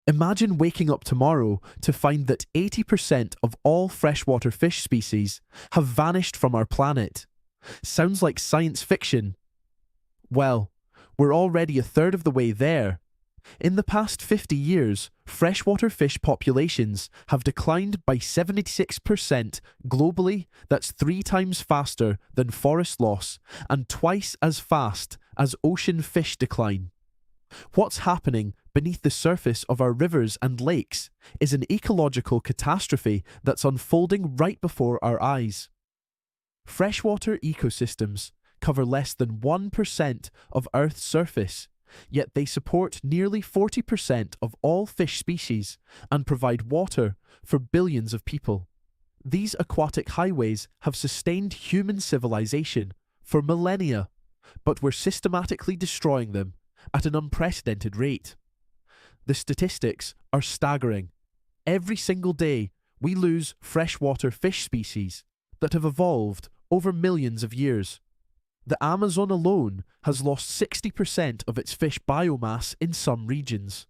Imagine waking up tomorrow to find that 80% of all freshwater fish species have vanished from our planet. Sounds like science fiction. Well, we're already a third of the way there. In the past 50 years, freshwater fish populations have declined by 76% globally. That's 3 times faster than forest loss and twice as fast as ocean fish decline. What's happening beneath the surface of our rivers and lakes is an ecological catastrophe that's unfolding right before our eyes. Freshwater ecosystems cover less than 1% of Earth's surface, yet they support nearly 40% of all fish species and provide water for billions of people. These aquatic highways have sustained human civilization for millennia, but we're systematically destroying them at an unprecedented rate. The statistics are staggering. Every single day, we lose freshwater fish species that have evolved over millions of years. The Amazon alone has lost 60% of its fish biomass in some regions.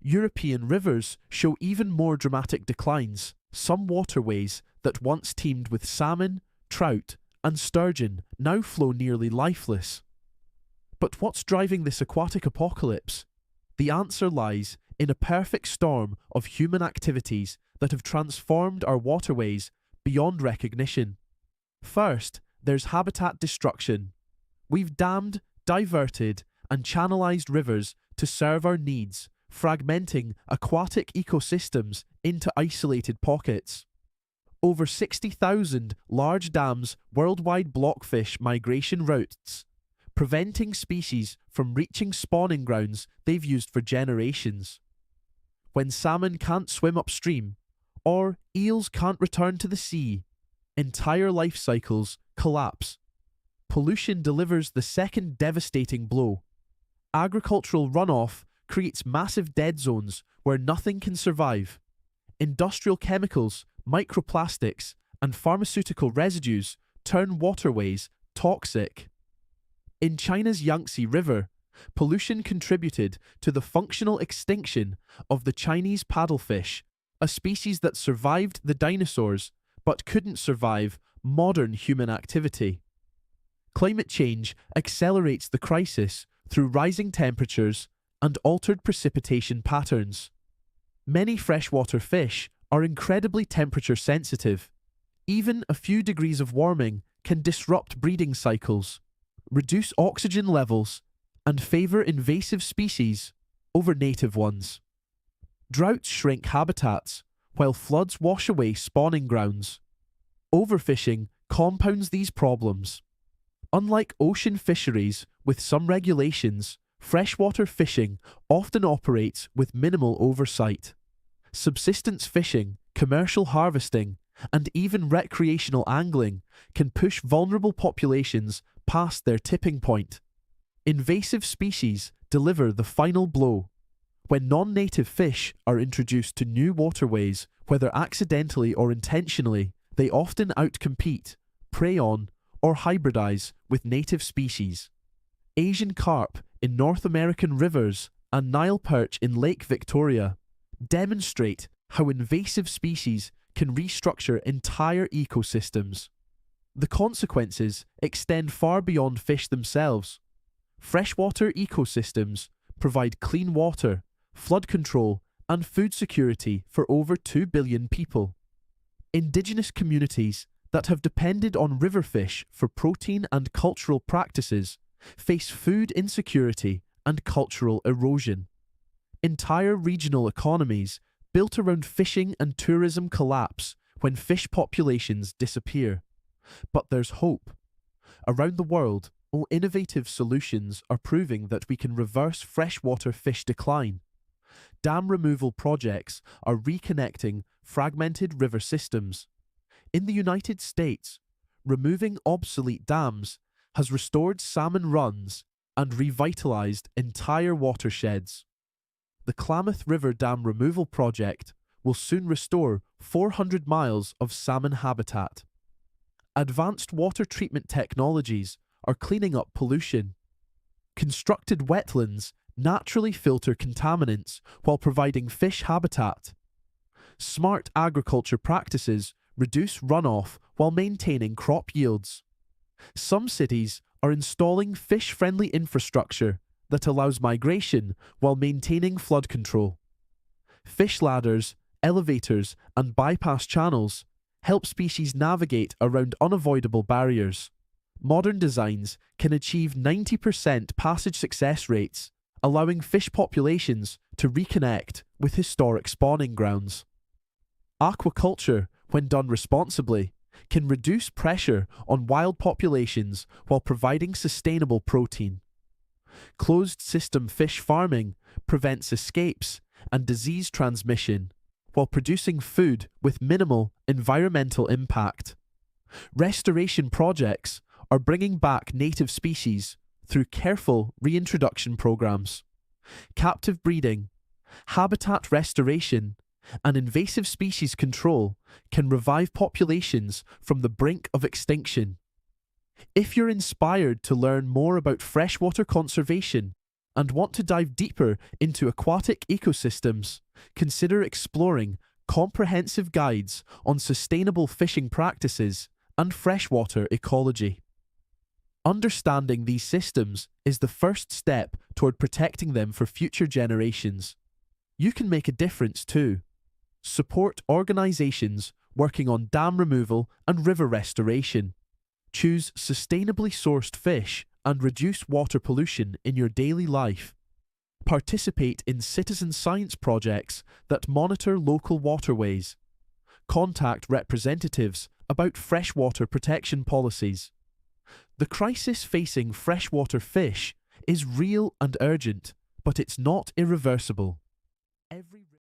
European rivers show even more dramatic declines. Some waterways that once teemed with salmon, trout, and sturgeon now flow nearly lifeless. But what's driving this aquatic apocalypse? The answer lies in a perfect storm of human activities that have transformed our waterways beyond recognition. First, there's habitat destruction. We've dammed, diverted, and channelized rivers to serve our needs, fragmenting aquatic ecosystems into isolated pockets. Over 60,000 large dams worldwide block fish migration routes, preventing species from reaching spawning grounds they've used for generations. When salmon can't swim upstream, or eels can't return to the sea, entire life cycles collapse. Pollution delivers the second devastating blow. Agricultural runoff creates massive dead zones where nothing can survive. Industrial chemicals, microplastics, and pharmaceutical residues turn waterways toxic. In China's Yangtze River, pollution contributed to the functional extinction of the Chinese paddlefish, a species that survived the dinosaurs but couldn't survive modern human activity. Climate change accelerates the crisis through rising temperatures and altered precipitation patterns. Many freshwater fish are incredibly temperature sensitive. Even a few degrees of warming can disrupt breeding cycles, reduce oxygen levels, and favor invasive species over native ones. Droughts shrink habitats, while floods wash away spawning grounds. Overfishing compounds these problems. Unlike ocean fisheries with some regulations, freshwater fishing often operates with minimal oversight. Subsistence fishing, commercial harvesting, and even recreational angling can push vulnerable populations past their tipping point. Invasive species deliver the final blow. When non-native fish are introduced to new waterways, whether accidentally or intentionally, they often outcompete, prey on, or hybridize with native species. Asian carp in North American rivers and Nile perch in Lake Victoria demonstrate how invasive species can restructure entire ecosystems. The consequences extend far beyond fish themselves. Freshwater ecosystems provide clean water, flood control, and food security for over 2 billion people. Indigenous communities that have depended on river fish for protein and cultural practices face food insecurity and cultural erosion. Entire regional economies built around fishing and tourism collapse when fish populations disappear. But there's hope. Around the world, innovative solutions are proving that we can reverse freshwater fish decline. Dam removal projects are reconnecting fragmented river systems. In the United States, removing obsolete dams has restored salmon runs and revitalized entire watersheds. The Klamath River Dam Removal Project will soon restore 400 miles of salmon habitat. Advanced water treatment technologies are cleaning up pollution. Constructed wetlands naturally filter contaminants while providing fish habitat. Smart agriculture practices reduce runoff while maintaining crop yields. Some cities are installing fish-friendly infrastructure that allows migration while maintaining flood control. Fish ladders, elevators, and bypass channels help species navigate around unavoidable barriers. Modern designs can achieve 90% passage success rates, allowing fish populations to reconnect with historic spawning grounds. Aquaculture, when done responsibly, can reduce pressure on wild populations while providing sustainable protein. Closed-system fish farming prevents escapes and disease transmission while producing food with minimal environmental impact. Restoration projects are bringing back native species through careful reintroduction programs. Captive breeding, habitat restoration, and invasive species control can revive populations from the brink of extinction. If you're inspired to learn more about freshwater conservation and want to dive deeper into aquatic ecosystems, consider exploring comprehensive guides on sustainable fishing practices and freshwater ecology. Understanding these systems is the first step toward protecting them for future generations. You can make a difference too. Support organizations working on dam removal and river restoration. Choose sustainably sourced fish and reduce water pollution in your daily life. Participate in citizen science projects that monitor local waterways. Contact representatives about freshwater protection policies. The crisis facing freshwater fish is real and urgent, but it's not irreversible. Every